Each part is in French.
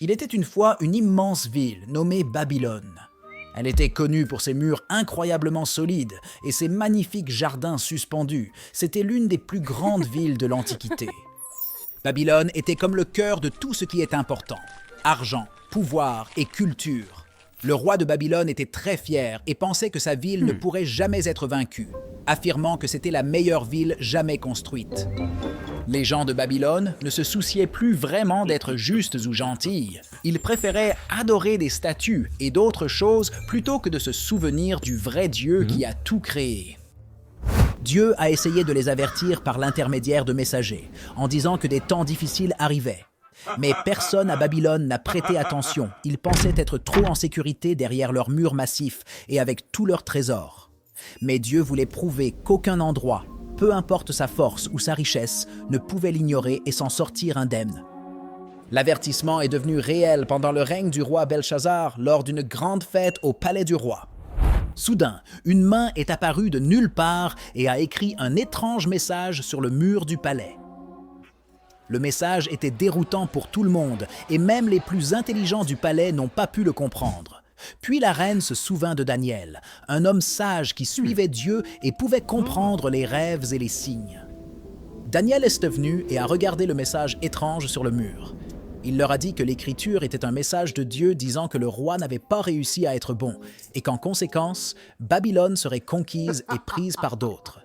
Il était une fois une immense ville nommée Babylone. Elle était connue pour ses murs incroyablement solides et ses magnifiques jardins suspendus. C'était l'une des plus grandes villes de l'Antiquité. Babylone était comme le cœur de tout ce qui est important: argent, pouvoir et culture. Le roi de Babylone était très fier et pensait que sa ville ne pourrait jamais être vaincue, affirmant que c'était la meilleure ville jamais construite. Les gens de Babylone ne se souciaient plus vraiment d'être justes ou gentils. Ils préféraient adorer des statues et d'autres choses plutôt que de se souvenir du vrai Dieu qui a tout créé. Dieu a essayé de les avertir par l'intermédiaire de messagers, en disant que des temps difficiles arrivaient. Mais personne à Babylone n'a prêté attention. Ils pensaient être trop en sécurité derrière leurs murs massifs et avec tous leurs trésors. Mais Dieu voulait prouver qu'aucun endroit, peu importe sa force ou sa richesse, ne pouvait l'ignorer et s'en sortir indemne. L'avertissement est devenu réel pendant le règne du roi Belshazzar lors d'une grande fête au palais du roi. Soudain, une main est apparue de nulle part et a écrit un étrange message sur le mur du palais. Le message était déroutant pour tout le monde et même les plus intelligents du palais n'ont pas pu le comprendre. Puis la reine se souvint de Daniel, un homme sage qui suivait Dieu et pouvait comprendre les rêves et les signes. Daniel est venu et a regardé le message étrange sur le mur. Il leur a dit que l'écriture était un message de Dieu disant que le roi n'avait pas réussi à être bon et qu'en conséquence, Babylone serait conquise et prise par d'autres.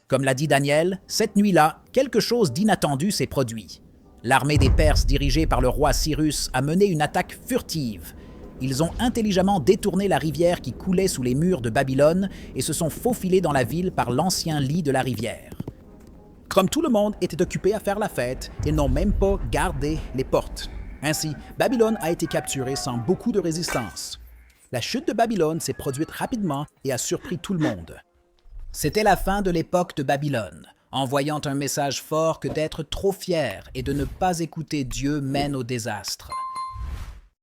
Comme l'a dit Daniel, cette nuit-là, quelque chose d'inattendu s'est produit. L'armée des Perses dirigée par le roi Cyrus a mené une attaque furtive. Ils ont intelligemment détourné la rivière qui coulait sous les murs de Babylone et se sont faufilés dans la ville par l'ancien lit de la rivière. Comme tout le monde était occupé à faire la fête, ils n'ont même pas gardé les portes. Ainsi, Babylone a été capturée sans beaucoup de résistance. La chute de Babylone s'est produite rapidement et a surpris tout le monde. C'était la fin de l'époque de Babylone, envoyant un message fort que d'être trop fier et de ne pas écouter Dieu mène au désastre.